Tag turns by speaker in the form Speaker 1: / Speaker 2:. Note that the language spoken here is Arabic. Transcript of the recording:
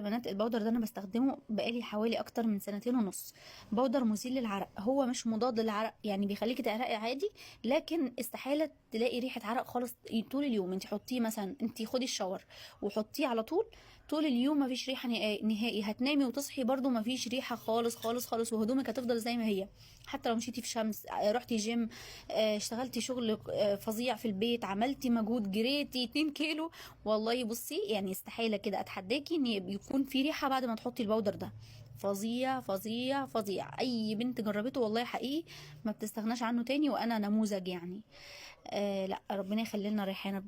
Speaker 1: بنات البودر ده انا بستخدمه بقالي حوالي اكتر من سنتين ونص. بودر مزيل للعرق، هو مش مضاد للعرق، يعني بيخليكي تعرقي عادي، لكن استحاله تلاقي ريحه عرق خالص طول اليوم. انت حطيه مثلا، انت خدي الشاور وحطيه على طول، طول اليوم مفيش ريحه نهائي. هتنامي وتصحي برضو مفيش ريحه خالص خالص خالص، وهدومك هتفضل زي ما هي. حتى لو مشيتي في شمس، رحتي جيم، اشتغلتي شغل فظيع في البيت، عملتي مجهود، جريتي 2 كيلو، والله بصي يعني استحالة كده اتحداكي ان يكون في ريحة بعد ما تحطي البودر ده. فظيع فظيع فظيع، اي بنت جربته والله حقيقي ما بتستغناش عنه تاني، وانا نموذج يعني. لا ربنا يخلي لنا ريحانة.